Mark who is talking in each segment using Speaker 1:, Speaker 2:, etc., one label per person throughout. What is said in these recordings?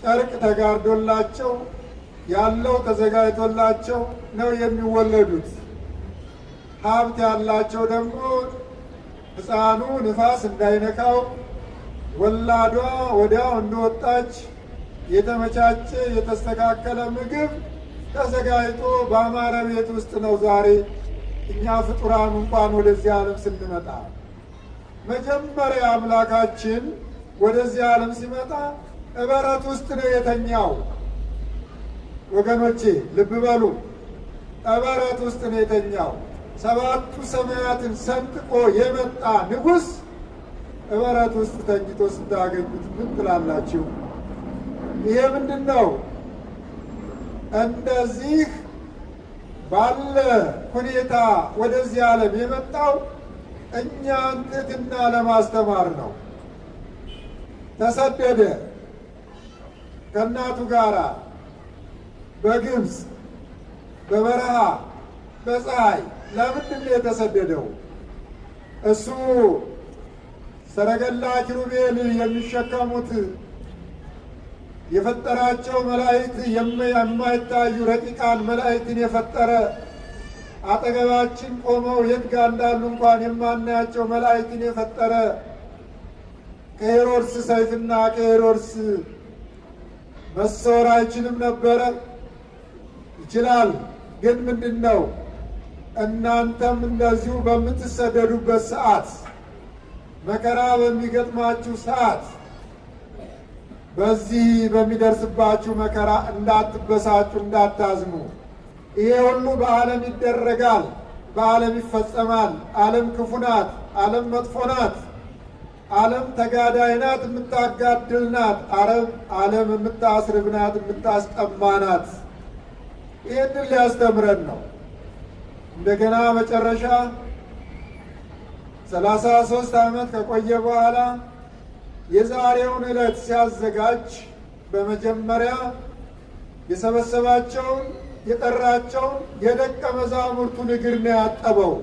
Speaker 1: ጨርቅ ተጋርዶላቸው ያለው ተዘጋጅቶላቸው ነው የሚወለዱት። ሀብት ያላቸው ደግሞ ሕፃኑ ንፋስ እንዳይነካው ወላዷ ወዲያው እንደወጣች የተመቻቸ የተስተካከለ ምግብ ተዘጋጅቶ በአማረ ቤት ውስጥ ነው ዛሬ እኛ ፍጡራን እንኳን ወደዚህ ዓለም ስንመጣ። መጀመሪያ አምላካችን ወደዚህ ዓለም ሲመጣ እበረት ውስጥ ነው የተኛው። ወገኖቼ ልብ በሉ፣ እበረት ውስጥ ነው የተኛው። ሰባቱ ሰማያትን ሰንጥቆ የመጣ ንጉሥ እበረት ውስጥ ተኝቶ ስታገኙት ምን ትላላችሁ? ይሄ ምንድን ነው? እንደዚህ ባለ ሁኔታ ወደዚህ ዓለም የመጣው እኛን ትሕትና ለማስተማር ነው። ተሰደደ ከእናቱ ጋር በግብፅ በበረሃ በፀሐይ። ለምንድን ነው የተሰደደው? እሱ ሰረገላ ኪሩቤል የሚሸከሙት የፈጠራቸው መላእክት የማይታዩ ረቂቃን መላእክትን የፈጠረ አጠገባችን ቆመው የት ጋር እንዳሉ እንኳን የማናያቸው መላእክትን የፈጠረ ከሄሮድስ ሰይፍና ከሄሮድስ መሰወር አይችልም ነበረ? ይችላል። ግን ምንድን ነው? እናንተም እንደዚሁ በምትሰደዱበት ሰዓት፣ መከራ በሚገጥማችሁ ሰዓት በዚህ በሚደርስባችሁ መከራ እንዳትበሳጩ፣ እንዳታዝኑ። ይሄ ሁሉ በዓለም ይደረጋል፣ በዓለም ይፈጸማል። ዓለም ክፉ ናት፣ ዓለም መጥፎ ናት፣ ዓለም ተጋዳይ ናት፣ የምታጋድል ናት። ዓለም የምታስርብ ናት፣ የምታስጠማ ናት። ይህንን ሊያስተምረን ነው። እንደገና መጨረሻ 33 ዓመት ከቆየ በኋላ የዛሬውን ዕለት ሲያዘጋጅ በመጀመሪያ የሰበሰባቸውን የጠራቸውን የደቀ መዛሙርቱን እግር ነው ያጠበው።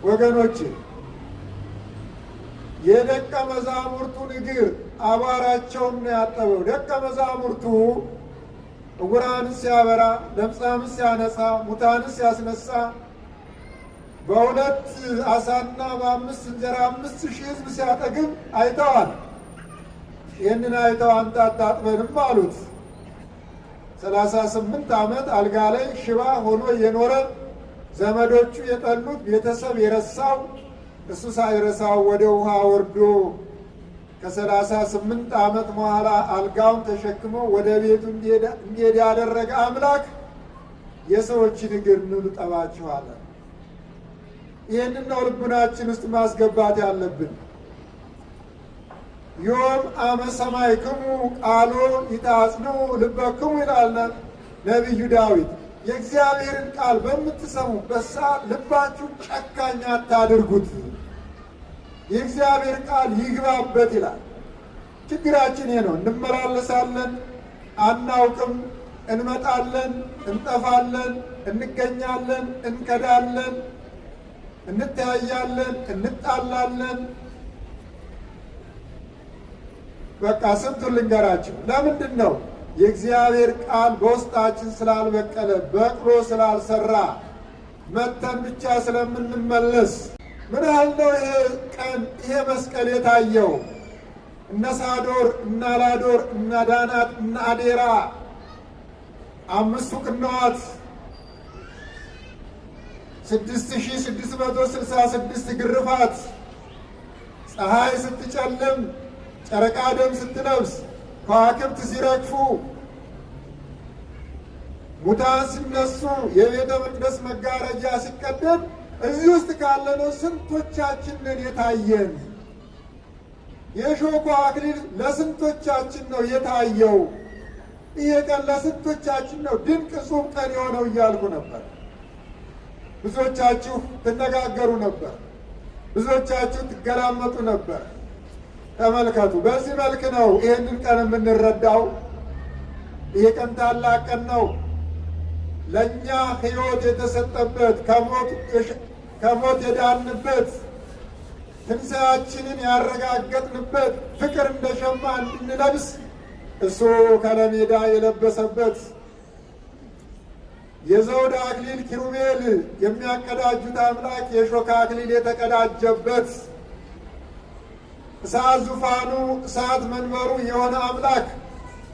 Speaker 1: ወገኖች የደቀ መዛሙርቱን እግር አቧራቸውን ነው ያጠበው። ደቀ መዛሙርቱ ዕውራንን ሲያበራ፣ ለምጻምን ሲያነጻ፣ ሙታንን ሲያስነሳ፣ በሁለት ዓሣና በ5 እንጀራ 5,000 ሕዝብ ሲያጠግብ አይተዋል። ይህንን አይተው አንተ አታጥበንም አሉት። 38 ዓመት አልጋ ላይ ሽባ ሆኖ የኖረ ዘመዶቹ የጠሉት ቤተሰብ የረሳው እሱ ሳይረሳው ወደ ውሃ ወርዶ ከ38 ዓመት በኋላ አልጋውን ተሸክሞ ወደ ቤቱ እንዲሄድ ያደረገ አምላክ የሰዎችን እግር ኑ ልጠባችሁ አለ። ይህንን ነው ልቡናችን ውስጥ ማስገባት ያለብን። ዮም አመ ሰማዕክሙ ቃሎ ይታጽንዑ ልበክሙ ይላል ነቢዩ ዳዊት። የእግዚአብሔርን ቃል በምትሰሙበት ሰዓት ልባችሁን ጨካኝ አታድርጉት፣ የእግዚአብሔር ቃል ይግባበት ይላል። ችግራችን ይሄ ነው። እንመላለሳለን፣ አናውቅም፣ እንመጣለን፣ እንጠፋለን፣ እንገኛለን፣ እንከዳለን፣ እንተያያለን፣ እንጣላለን። በቃ ስንቱን ልንገራችሁ። ለምንድን ነው? የእግዚአብሔር ቃል በውስጣችን ስላልበቀለ፣ በቅሎ ስላልሰራ፣ መተን ብቻ ስለምንመለስ። ምን ያህል ነው ይሄ ቀን ይሄ መስቀል የታየው? እነ ሳዶር፣ እነ አላዶር፣ እነ ዳናት፣ እነ አዴራ 5 ቅንዋት 6666 ግርፋት፣ ፀሐይ ስትጨልም፣ ጨረቃ ደም ስትለብስ፣ ከዋክብት ሲረግፉ፣ ሙታን ሲነሱ፣ የቤተ መቅደስ መጋረጃ ሲቀደድ እዚህ ውስጥ ካለነው ስንቶቻችንን የታየን? የሾኩ አክሊል ለስንቶቻችን ነው የታየው? ይሄ ቀን ለስንቶቻችን ነው ድንቅ ጹም ቀን የሆነው እያልኩ ነበር። ብዙዎቻችሁ ትነጋገሩ ነበር፣ ብዙዎቻችሁ ትገላመጡ ነበር። ተመልከቱ፣ በዚህ መልክ ነው ይህንን ቀን የምንረዳው። ይሄ ቀን ታላቅ ቀን ነው። ለእኛ ሕይወት የተሰጠበት፣ ከሞት የዳንበት፣ ትንሣኤያችንን ያረጋገጥንበት፣ ፍቅር እንደ ሸማ እንድንለብስ እሱ ከለሜዳ የለበሰበት የዘውድ አክሊል ኪሩቤል የሚያቀዳጁት አምላክ የሾህ አክሊል የተቀዳጀበት እሳት ዙፋኑ እሳት መንበሩ የሆነ አምላክ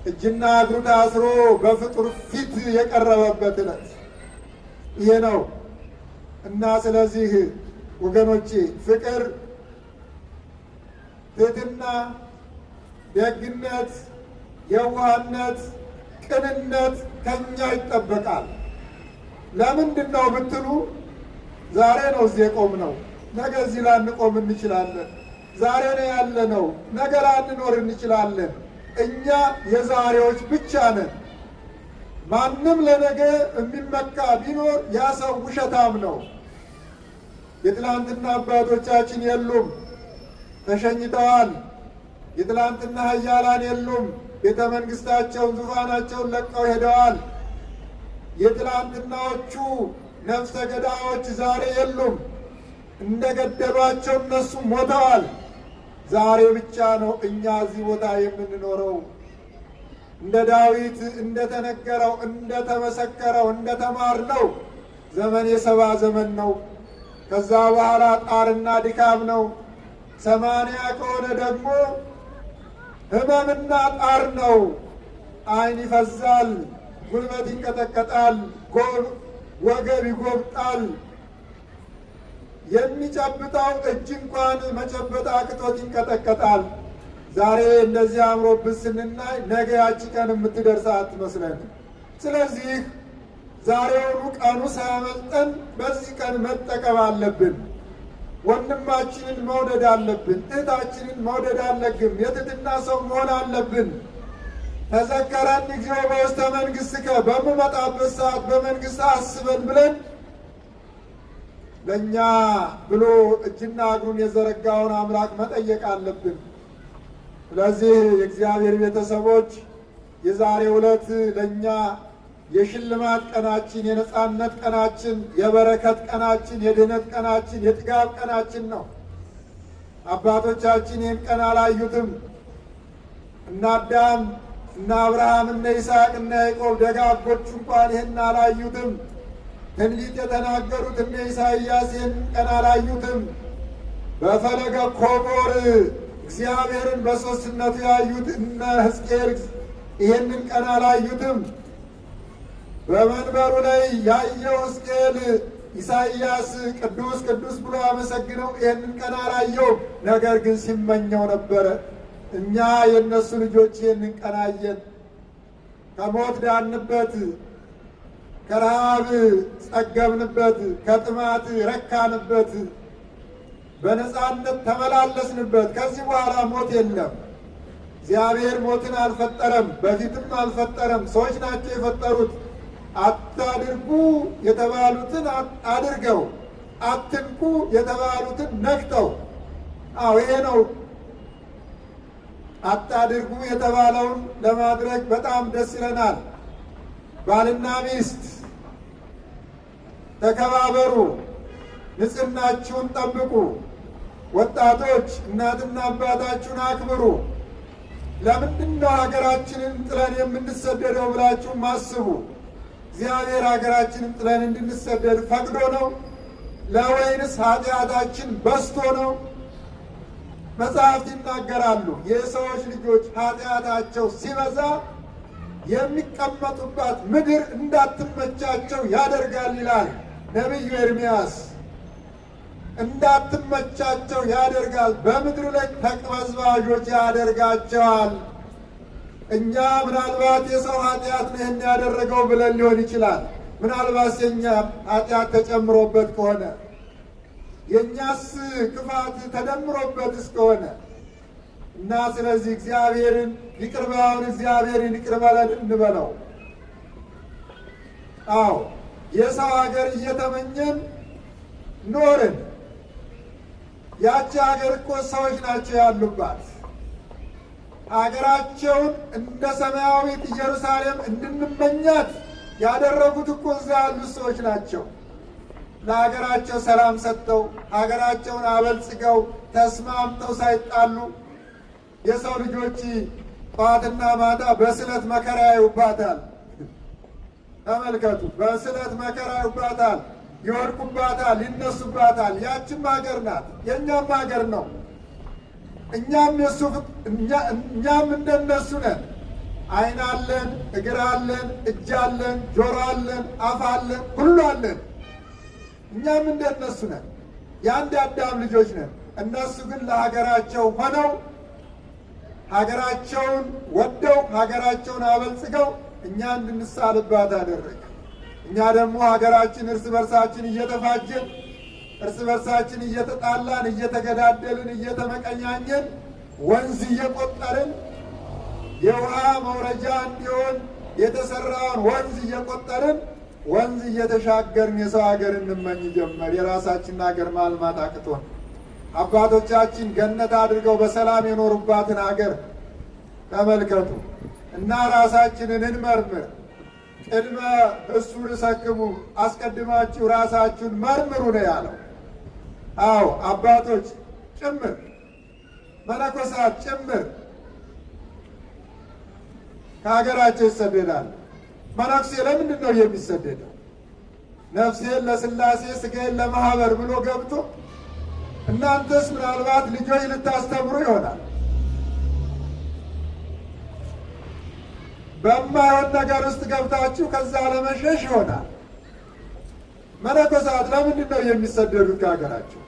Speaker 1: እጅና እግሩ ታስሮ በፍጡር ፊት የቀረበበት ዕለት ይሄ ነው እና ስለዚህ ወገኖቼ ፍቅር፣ ትሕትና፣ ደግነት፣ የዋህነት፣ ቅንነት ከኛ ይጠበቃል። ለምንድን ነው ብትሉ ዛሬ ነው እዚህ የቆምነው፣ ነገ እዚህ ላንቆም እንችላለን። ዛሬ ነው ያለነው፣ ነገ ላንኖር እንችላለን። እኛ የዛሬዎች ብቻ ነን። ማንም ለነገ የሚመካ ቢኖር ያ ሰው ውሸታም ነው። የትላንትና አባቶቻችን የሉም፣ ተሸኝተዋል። የትላንትና ኃያላን የሉም፣ ቤተ መንግሥታቸውን ዙፋናቸውን ለቀው ሄደዋል። የትላንትናዎቹ ነፍሰ ገዳዮች ዛሬ የሉም፣ እንደ ገደሏቸው እነሱ ሞተዋል። ዛሬ ብቻ ነው እኛ እዚህ ቦታ የምንኖረው። እንደ ዳዊት እንደተነገረው እንደተመሰከረው እንደተማርነው ዘመን የሰባ ዘመን ነው። ከዛ በኋላ ጣርና ድካም ነው። 80 ከሆነ ደግሞ ሕመምና ጣር ነው። ዓይን ይፈዛል፣ ጉልበት ይንቀጠቀጣል፣ ወገብ ይጎብጣል። የሚጨብጠው እጅ እንኳን መጨበጥ አቅቶት ይንቀጠቀጣል። ዛሬ እንደዚህ አምሮብን ስንናይ ነገ ያቺ ቀን የምትደርስ አትመስለንም። ስለዚህ ዛሬውኑ ቀኑ ሳያመልጠን በዚህ ቀን መጠቀም አለብን። ወንድማችንን መውደድ አለብን። እህታችንን መውደድ አለብን። የትሕትና ሰው መሆን አለብን። ተዘከረኒ እግዚኦ በውስተ መንግሥትከ፣ በምመጣበት ሰዓት በመንግሥት አስበን ብለን ለእኛ ብሎ እጅና እግሩን የዘረጋውን አምላክ መጠየቅ አለብን። ስለዚህ የእግዚአብሔር ቤተሰቦች የዛሬው ዕለት ለእኛ የሽልማት ቀናችን፣ የነጻነት ቀናችን፣ የበረከት ቀናችን፣ የድኅነት ቀናችን፣ የጥጋብ ቀናችን ነው። አባቶቻችን ይህን ቀን አላዩትም። እነ አዳም፣ እነ አብርሃም፣ እነ ይስሐቅ፣ እነ ያዕቆብ ደጋጎቹ እንኳን ይህን አላዩትም። ትንቢት የተናገሩት እነ ኢሳይያስ ይህን ቀን አላዩትም። በፈለገ ኮቦር እግዚአብሔርን በሦስትነቱ ያዩት እነ ሕዝቅኤል ይህንን ቀን አላዩትም። በመንበሩ ላይ ያየው ሕዝቅኤል ኢሳይያስ ቅዱስ ቅዱስ ብሎ አመሰግነው ይህንን ቀን አላየውም። ነገር ግን ሲመኘው ነበረ። እኛ የእነሱ ልጆች ይህንን ቀን አየን። ከሞት ዳንበት፣ ከረሃብ ጸገብንበት፣ ከጥማት ረካንበት፣ በነፃነት ተመላለስንበት። ከዚህ በኋላ ሞት የለም። እግዚአብሔር ሞትን አልፈጠረም፣ በፊትም አልፈጠረም። ሰዎች ናቸው የፈጠሩት። አታድርጉ የተባሉትን አድርገው፣ አትንኩ የተባሉትን ነክተው። አዎ ይሄ ነው። አታድርጉ የተባለውን ለማድረግ በጣም ደስ ይለናል። ባልና ሚስት ተከባበሩ፣ ንጽሕናችሁን ጠብቁ። ወጣቶች እናትና አባታችሁን አክብሩ። ለምንድን ነው ሀገራችንን ጥለን የምንሰደደው ብላችሁ አስቡ። እግዚአብሔር ሀገራችንን ጥለን እንድንሰደድ ፈቅዶ ነው ለወይንስ ኃጢአታችን በዝቶ ነው? መጽሐፍት ይናገራሉ። የሰዎች ልጆች ኃጢአታቸው ሲበዛ የሚቀመጡባት ምድር እንዳትመቻቸው ያደርጋል ይላል ነቢዩ ኤርምያስ። እንዳትመቻቸው ያደርጋል፣ በምድሩ ላይ ተቅበዝባዦች ያደርጋቸዋል። እኛ ምናልባት የሰው ኃጢአት ነው ይህን ያደረገው ብለን ሊሆን ይችላል። ምናልባት የእኛ ኃጢአት ተጨምሮበት ከሆነ የእኛስ ክፋት ተደምሮበት እስከሆነ እና ስለዚህ እግዚአብሔርን ይቅር በለን፣ እግዚአብሔርን ይቅር በለን እንበለው። አዎ የሰው ሀገር እየተመኘን ኖርን። ያቺ ሀገር እኮ ሰዎች ናቸው ያሉባት። ሀገራቸውን እንደ ሰማያዊት ኢየሩሳሌም እንድንመኛት ያደረጉት እኮ እዛ ያሉት ሰዎች ናቸው። ለሀገራቸው ሰላም ሰጥተው ሀገራቸውን አበልጽገው ተስማምተው ሳይጣሉ የሰው ልጆች ጠዋትና ማታ በስለት መከራ ያዩባታል። ተመልከቱ፣ በስለት መከራ ያዩባታል፣ ይወድቁባታል፣ ይነሱባታል። ያችም ሀገር ናት፣ የእኛም ሀገር ነው። እኛም እንደነሱ ነን። ዓይን አለን፣ እግር አለን፣ እጅ አለን፣ ጆሮ አለን፣ አፍ አለን፣ ሁሉ አለን። እኛም እንደነሱ ነን። የአንድ አዳም ልጆች ነን። እነሱ ግን ለሀገራቸው ሆነው ሀገራቸውን ወደው ሀገራቸውን አበልጽገው እኛ እንድንሳልባት አደረገ። እኛ ደግሞ ሀገራችን እርስ በርሳችን እየተፋጀን እርስ በርሳችን እየተጣላን እየተገዳደልን እየተመቀኛኘን ወንዝ እየቆጠርን የውሃ መውረጃ እንዲሆን የተሰራውን ወንዝ እየቆጠርን ወንዝ እየተሻገርን የሰው ሀገር እንመኝ ጀመር። የራሳችንን ሀገር ማልማት አቅቶን አባቶቻችን ገነት አድርገው በሰላም የኖሩባትን ሀገር ተመልከቱ እና ራሳችንን እንመርምር። ቅድመ እሱ ርሰክሙ፣ አስቀድማችሁ ራሳችሁን መርምሩ ነው ያለው። አዎ አባቶች ጭምር መነኮሳት ጭምር ከሀገራቸው ይሰደዳል። መነኩሴ ለምንድን ነው የሚሰደደው? ነፍሴን ለሥላሴ ሥጋዬን ለማህበር ብሎ ገብቶ እናንተስ ምናልባት ልጆች ልታስተምሩ ይሆናል። በማይሆን ነገር ውስጥ ገብታችሁ ከዛ ለመሸሽ ይሆናል። መነኮሳት ለምንድን ነው የሚሰደዱት ከሀገራቸው?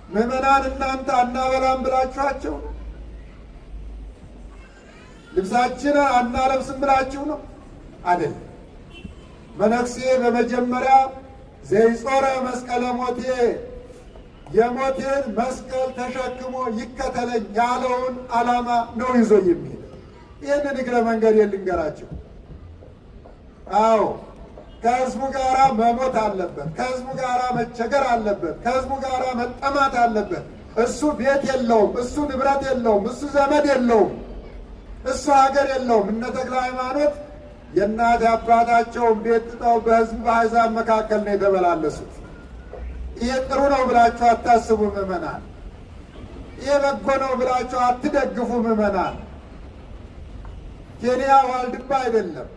Speaker 1: ምዕመናን እናንተ አናበላም ብላችኋቸው ነው? ልብሳችን አናለብስም ብላችሁ ነው? አይደለም። መነኩሴ በመጀመሪያ ዘይጾረ መስቀለ ሞቴ፣ የሞቴን መስቀል ተሸክሞ ይከተለኝ ያለውን ዓላማ ነው ይዞ የሚሄድ። ይህንን እግረ መንገድ ልንገራችሁ። አዎ ከሕዝቡ ጋር መሞት አለበት። ከሕዝቡ ጋር መቸገር አለበት። ከሕዝቡ ጋር መጠማት አለበት። እሱ ቤት የለውም፣ እሱ ንብረት የለውም፣ እሱ ዘመድ የለውም፣ እሱ ሀገር የለውም። እነ ተክለ ሃይማኖት የእናት አባታቸውን ቤት ጥጠው በሕዝብ በአሕዛብ መካከል ነው የተመላለሱት። ይሄ ጥሩ ነው ብላችሁ አታስቡ ምዕመናን። ይሄ በጎ ነው ብላችሁ አትደግፉ ምዕመናን። ኬንያ ዋልድባ አይደለም፣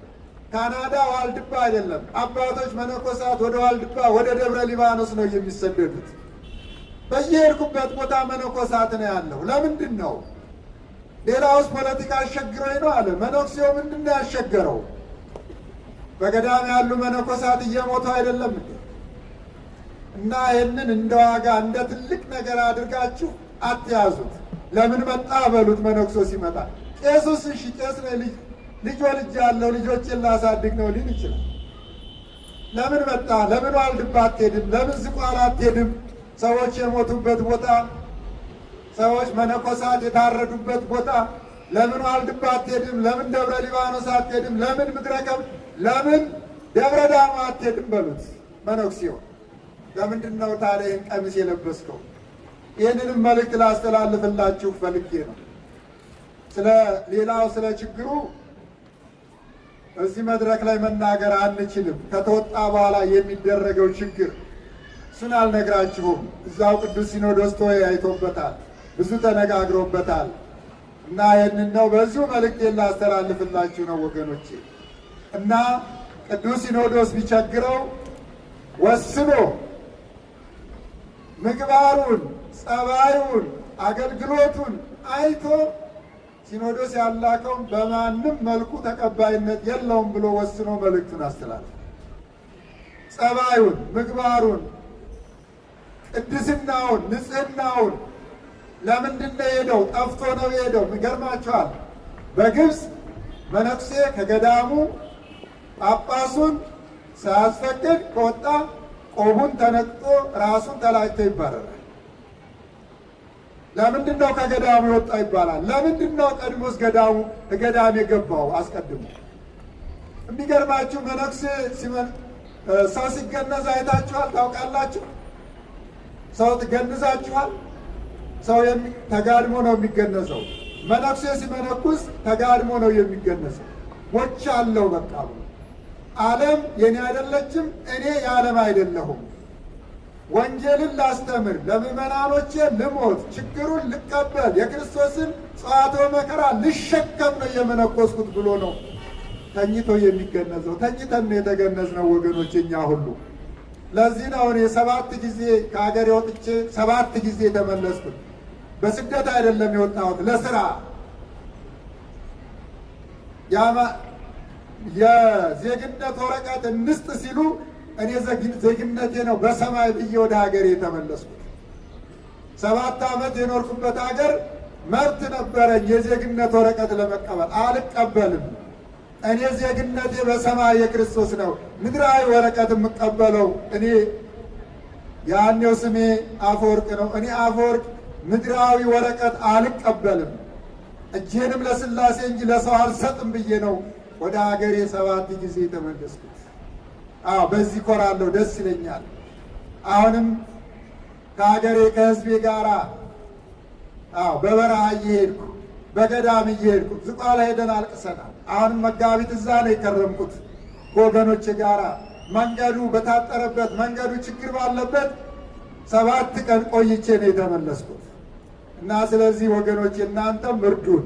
Speaker 1: ካናዳ ዋልድባ አይደለም። አባቶች መነኮሳት ወደ ዋልድባ ወደ ደብረ ሊባኖስ ነው የሚሰደዱት። በየሄድኩበት ቦታ መነኮሳት ነው ያለው። ለምንድን ነው? ሌላውስ ፖለቲካ አሸግሮኝ ነው አለ። መነኩሴው ምንድን ነው ያሸገረው? በገዳም ያሉ መነኮሳት እየሞቱ አይደለም እንዴ? እና ይህንን እንደ ዋጋ እንደ ትልቅ ነገር አድርጋችሁ አትያዙት። ለምን መጣ በሉት። መነኩሶ ሲመጣ ቄሱስ እሺ ቄስ ነው ልጅ ወልጅ ያለው ልጆችን ላሳድግ ነው ሊል ይችላል። ለምን መጣ? ለምን ዋልድባ አትሄድም? ለምን ዝቋላ አትሄድም? ሰዎች የሞቱበት ቦታ፣ ሰዎች መነኮሳት የታረዱበት ቦታ ለምን ዋልድባ አትሄድም? ለምን ደብረ ሊባኖስ አትሄድም? ለምን ምድረ ከብድ፣ ለምን ደብረ ዳሞ አትሄድም በሉት መነኩሴው። ለምንድን ነው ታዲያ ይህን ቀሚስ የለበስከው? ይህንንም መልእክት ላስተላልፍላችሁ ፈልጌ ነው። ስለ ሌላው ስለ ችግሩ እዚህ መድረክ ላይ መናገር አንችልም። ከተወጣ በኋላ የሚደረገው ችግር እሱን አልነግራችሁም። እዛው ቅዱስ ሲኖዶስ ተወያይቶበታል፣ ብዙ ተነጋግሮበታል። እና ይህንን ነው በዚሁ መልእክት ላስተላልፍላችሁ ነው ወገኖቼ። እና ቅዱስ ሲኖዶስ ቢቸግረው ወስኖ ምግባሩን፣ ጸባዩን፣ አገልግሎቱን አይቶ ሲኖዶስ ያላከውን በማንም መልኩ ተቀባይነት የለውም ብሎ ወስኖ መልእክቱን አስተላልፏል። ጸባዩን፣ ምግባሩን፣ ቅድስናውን፣ ንጽህናውን ለምንድን ነው የሄደው? ጠፍቶ ነው የሄደው። ይገርማችኋል። በግብፅ መነኩሴ ከገዳሙ ጳጳሱን ሳያስፈቅድ ከወጣ ቆቡን ተነቅጦ ራሱን ተላጭቶ ይባረራል። ለምንድን ነው ከገዳሙ የወጣ ይባላል? ለምንድን ነው ቀድሞስ ገዳም የገባው አስቀድሞ? የሚገርማችሁ መነኩሴ ሰው ሲገነዝ አይታችኋል? ታውቃላችሁ? ሰው ትገንዛችኋል? ሰው ተጋድሞ ነው የሚገነዘው። መነኩሴ ሲመነኩስ ተጋድሞ ነው የሚገነዘው። ሞች አለው በቃ ዓለም የኔ አይደለችም፣ እኔ የዓለም አይደለሁም። ወንጌልን ላስተምር፣ ለምዕመናኖቼ ልሞት፣ ችግሩን ልቀበል፣ የክርስቶስን ጽዋትወ መከራ ልሸከም ነው የመነኮስኩት ብሎ ነው ተኝቶ የሚገነዘው። ተኝተን ነው የተገነዝነው ወገኖች እኛ ሁሉ። ለዚህ ነው እኔ 7 ጊዜ ከሀገር ወጥቼ 7 ጊዜ የተመለስኩት። በስደት አይደለም የወጣሁት፣ ለስራ የዜግነት ወረቀት እንስጥ ሲሉ እኔ ዜግነቴ ነው በሰማይ ብዬ ወደ ሀገሬ የተመለስኩት። 7 ዓመት የኖርኩበት ሀገር መብት ነበረኝ የዜግነት ወረቀት ለመቀበል፣ አልቀበልም። እኔ ዜግነቴ በሰማይ የክርስቶስ ነው። ምድራዊ ወረቀት የምቀበለው እኔ ያኔው ስሜ አፈወርቅ ነው። እኔ አፈወርቅ ምድራዊ ወረቀት አልቀበልም፣ እጄንም ለሥላሴ እንጂ ለሰው አልሰጥም ብዬ ነው ወደ ሀገሬ 7 ጊዜ የተመለስኩት። በዚህ ኮራለሁ፣ ደስ ይለኛል። አሁንም ከሀገሬ ከሕዝቤ ጋራ በበረሃ እየሄድኩ በገዳም እየሄድኩ ዝቋላ ሄደን አልቅሰናል። አሁንም መጋቢት እዛ ነው የከረምኩት ከወገኖቼ ጋራ። መንገዱ በታጠረበት መንገዱ ችግር ባለበት 7 ቀን ቆይቼ ነው የተመለስኩት። እና ስለዚህ ወገኖቼ እናንተም እርዱን።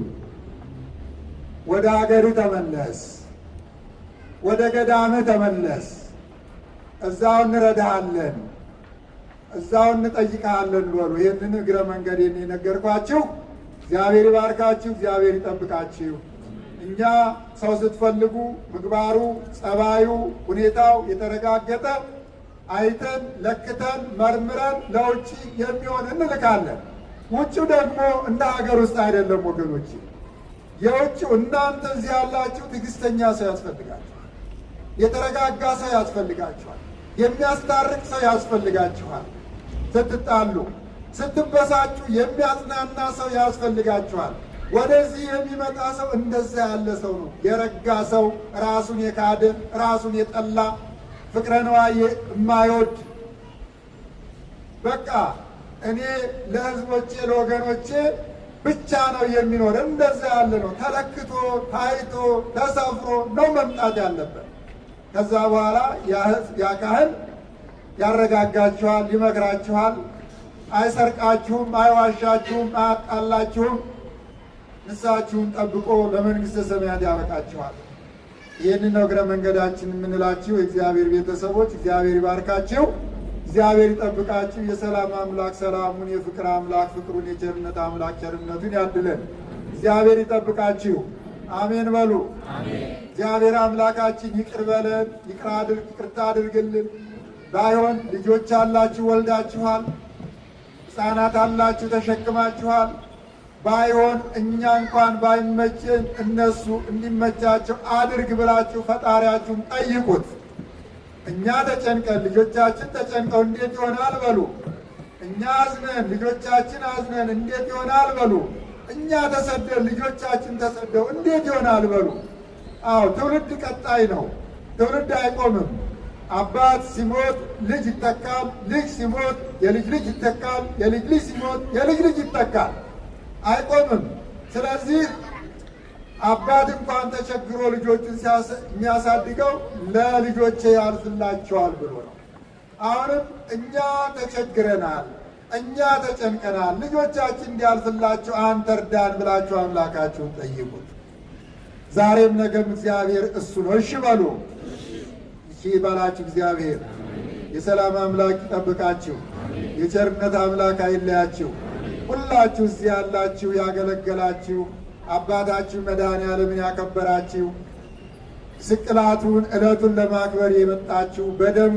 Speaker 1: ወደ ሀገር ተመለስ፣ ወደ ገዳም ተመለስ። እዛው እንረዳሃለን፣ እዛው እንጠይቃለን በሉ። ይህንን እግረ መንገዴን የነገርኳችሁ። እግዚአብሔር ይባርካችሁ፣ እግዚአብሔር ይጠብቃችሁ። እኛ ሰው ስትፈልጉ ምግባሩ፣ ጸባዩ፣ ሁኔታው የተረጋገጠ አይተን ለክተን መርምረን ለውጭ የሚሆን እንልካለን። ውጭው ደግሞ እንደ ሀገር ውስጥ አይደለም ወገኖች። የውጭው እናንተ እዚህ ያላችሁ ትዕግስተኛ ሰው ያስፈልጋችኋል። የተረጋጋ ሰው ያስፈልጋችኋል። የሚያስታርቅ ሰው ያስፈልጋችኋል። ስትጣሉ ስትበሳጩ የሚያጽናና ሰው ያስፈልጋችኋል። ወደዚህ የሚመጣ ሰው እንደዛ ያለ ሰው ነው። የረጋ ሰው፣ ራሱን የካደ ራሱን የጠላ ፍቅረ ነዋይ የማይወድ በቃ እኔ ለሕዝቦቼ ለወገኖቼ ብቻ ነው የሚኖር እንደዛ ያለ ነው። ተለክቶ ታይቶ ተሰፍሮ ነው መምጣት ያለበት። ከዛ በኋላ ያ ካህን ያረጋጋችኋል፣ ይመክራችኋል። አይሰርቃችሁም፣ አይዋሻችሁም፣ አያጣላችሁም። ንስሐችሁን ጠብቆ ለመንግሥተ ሰማያት ያበቃችኋል። ይህንን እግረ መንገዳችን የምንላችሁ የእግዚአብሔር ቤተሰቦች እግዚአብሔር ይባርካችሁ፣ እግዚአብሔር ይጠብቃችሁ። የሰላም አምላክ ሰላሙን፣ የፍቅር አምላክ ፍቅሩን፣ የቸርነት አምላክ ቸርነቱን ያድለን። እግዚአብሔር ይጠብቃችሁ። አሜን በሉ። እግዚአብሔር አምላካችን ይቅር በለን፣ ይቅርታ አድርግልን። ባይሆን ልጆች አላችሁ ወልዳችኋል፣ ሕፃናት አላችሁ ተሸክማችኋል። ባይሆን እኛ እንኳን ባይመችን እነሱ እንዲመቻቸው አድርግ ብላችሁ ፈጣሪያችሁን ጠይቁት። እኛ ተጨንቀን ልጆቻችን ተጨንቀው እንዴት ይሆናል በሉ። እኛ አዝነን ልጆቻችን አዝነን እንዴት ይሆናል በሉ። እኛ ተሰደን ልጆቻችን ተሰደው እንዴት ይሆናል በሉ። ትውልድ ቀጣይ ነው። ትውልድ አይቆምም። አባት ሲሞት ልጅ ይተካል። ልጅ ሲሞት የልጅ ልጅ ይተካል። የልጅ ልጅ ሲሞት የልጅ ልጅ ይተካል። አይቆምም። ስለዚህ አባት እንኳን ተቸግሮ ልጆችን የሚያሳድገው ለልጆቼ ያልፍላቸዋል ብሎ ነው። አሁንም እኛ ተቸግረናል፣ እኛ ተጨንቀናል። ልጆቻችን እንዲያልፍላቸው አንተ እርዳን ብላችሁ አምላካችሁን ጠይቁት። ዛሬም ነገም እግዚአብሔር እሱ ነው። እሺ በሉ። እሺ ይበላችሁ። እግዚአብሔር የሰላም አምላክ ይጠብቃችሁ። የቸርነት አምላክ አይለያችሁ። ሁላችሁ እዚህ ያላችሁ ያገለገላችሁ አባታችሁ መድኃኔዓለምን ያከበራችሁ ስቅላቱን ዕለቱን ለማክበር የመጣችሁ በደሙ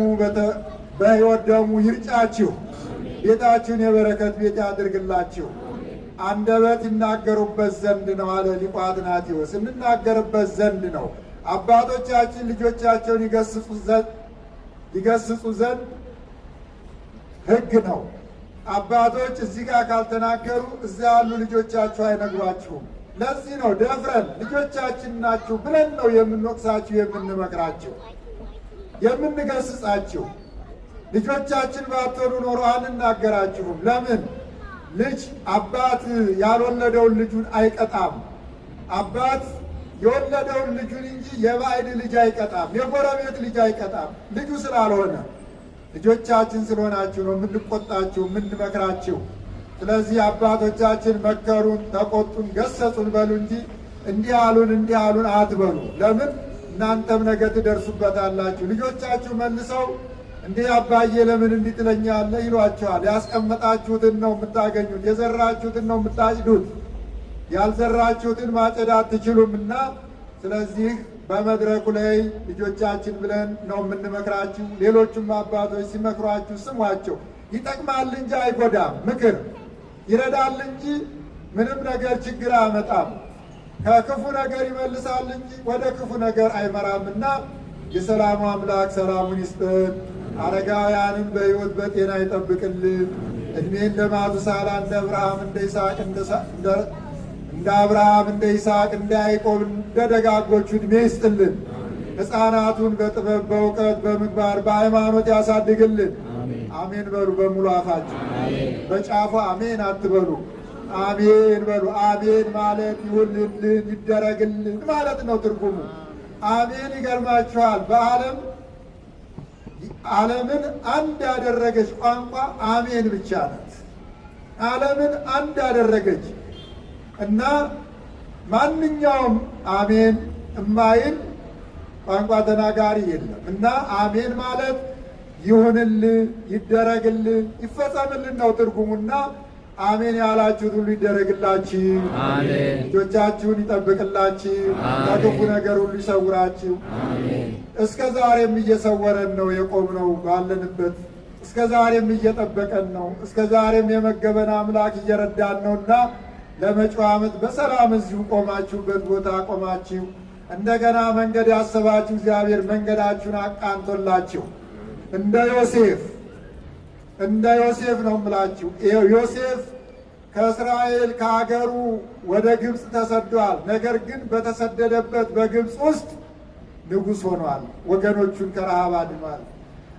Speaker 1: በሕይወት ደሙ ይርጫችሁ። ቤታችሁን የበረከት ቤት ያድርግላችሁ። አንደበት ይናገሩበት ዘንድ ነው አለ ሊቁ አትናቴዎስ። እንናገርበት ዘንድ ነው። አባቶቻችን ልጆቻቸውን ይገስጹ ዘንድ ሕግ ነው። አባቶች እዚህ ጋር ካልተናገሩ እዚያ ያሉ ልጆቻችሁ አይነግሯችሁም። ለዚህ ነው ደፍረን ልጆቻችን ናችሁ ብለን ነው የምንወቅሳችሁ፣ የምንመክራችሁ፣ የምንገስጻችሁ። ልጆቻችን ባትሆኑ ኖሮ አንናገራችሁም። ለምን? ልጅ አባት ያልወለደውን ልጁን አይቀጣም። አባት የወለደውን ልጁን እንጂ የባዕድ ልጅ አይቀጣም፣ የጎረቤት ልጅ አይቀጣም ልጁ ስላልሆነ። ልጆቻችን ስለሆናችሁ ነው የምንቆጣችሁ የምንመክራችሁ። ስለዚህ አባቶቻችን መከሩን፣ ተቆጡን፣ ገሰጹን በሉ እንጂ እንዲህ አሉን አትበሉ። ለምን? እናንተም ነገ ትደርሱበታላችሁ። ልጆቻችሁ መልሰው እንዲህ አባዬ ለምን እንዲህ ትለኛለህ ይሏቸዋል። ያስቀመጣችሁትን ነው የምታገኙት፣ የዘራችሁትን ነው የምታጭዱት። ያልዘራችሁትን ማጨድ አትችሉምና ስለዚህ በመድረኩ ላይ ልጆቻችን ብለን ነው የምንመክራችሁ። ሌሎቹም አባቶች ሲመክሯችሁ ስሟቸው። ይጠቅማል እንጂ አይጎዳም። ምክር ይረዳል እንጂ ምንም ነገር ችግር አያመጣም። ከክፉ ነገር ይመልሳል እንጂ ወደ ክፉ ነገር አይመራምና የሰላሙ አምላክ ሰላሙን ይስጠን። አረጋውያንን በሕይወት በጤና ይጠብቅልን። እድሜ እንደ ማቱሳላ እንደ አብርሃም እንደ ይስሐቅ እንደ አብርሃም እንደ ይስሐቅ እንደ ያዕቆብ እንደ ደጋጎቹ እድሜ ይስጥልን። ሕፃናቱን በጥበብ በእውቀት በምግባር በሃይማኖት ያሳድግልን። አሜን በሉ በሙሉ አፋችሁ። በጫፉ አሜን አትበሉ፣ አሜን በሉ። አሜን ማለት ይሁንልን ይደረግልን ማለት ነው ትርጉሙ። አሜን ይገርማችኋል። ዓለምን አንድ ያደረገች ቋንቋ አሜን ብቻ ናት። ዓለምን አንድ ያደረገች እና ማንኛውም አሜን እማይል ቋንቋ ተናጋሪ የለም እና አሜን ማለት ይሁንልን፣ ይደረግልን፣ ይፈጸምልን ነው ትርጉሙና አሜን ያላችሁት ሁሉ ይደረግላችሁ። አሜን። ልጆቻችሁን ይጠብቅላችሁ። ከክፉ ነገር ሁሉ ይሰውራችሁ። አሜን። እስከ ዛሬም እየሰወረን ነው የቆምነው ባለንበት። እስከ ዛሬም እየጠበቀን ነው። እስከ ዛሬም የመገበን አምላክ እየረዳን ነውና ለመጪው ዓመት በሰላም እዚሁ ቆማችሁበት ቦታ ቆማችሁ እንደገና መንገድ ያሰባችሁ እግዚአብሔር መንገዳችሁን አቃንቶላችሁ እንደ ዮሴፍ ነው የምላችሁ። ዮሴፍ ከእስራኤል ከሀገሩ ወደ ግብፅ ተሰዷል። ነገር ግን በተሰደደበት በግብፅ ውስጥ ንጉሥ ሆኗል። ወገኖቹን ከረሃብ አድኗል።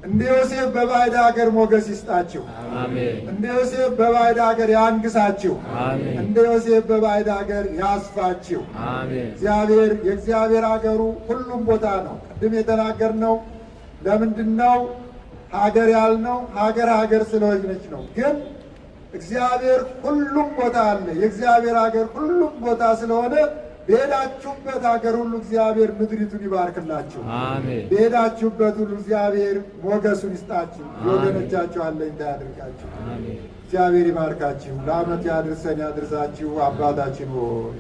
Speaker 1: እንደ ዮሴፍ በባዕድ ሀገር ሞገስ ይስጣችሁ። እንደ ዮሴፍ በባዕድ ሀገር ያንግሳችሁ። እንደ ዮሴፍ በባዕድ ሀገር ያስፋችሁ። እግዚአብሔር የእግዚአብሔር ሀገሩ ሁሉም ቦታ ነው። ቅድም የተናገርነው ለምንድን ነው ሀገር ያልነው? ሀገር ስለሆነች ነው። ግን እግዚአብሔር ሁሉም ቦታ አለ። የእግዚአብሔር ሀገር ሁሉም ቦታ ስለሆነ በሄዳችሁበት ሀገር ሁሉ እግዚአብሔር ምድሪቱን ይባርክላችሁ። በሄዳችሁበት ሁሉ እግዚአብሔር ሞገሱን ይስጣችሁ። የወገኖቻችሁ አለኝታ ያድርጋችሁ። እግዚአብሔር ይባርካችሁ። ለዓመት ያድርሰን ያድርሳችሁ። አባታችን ሆይ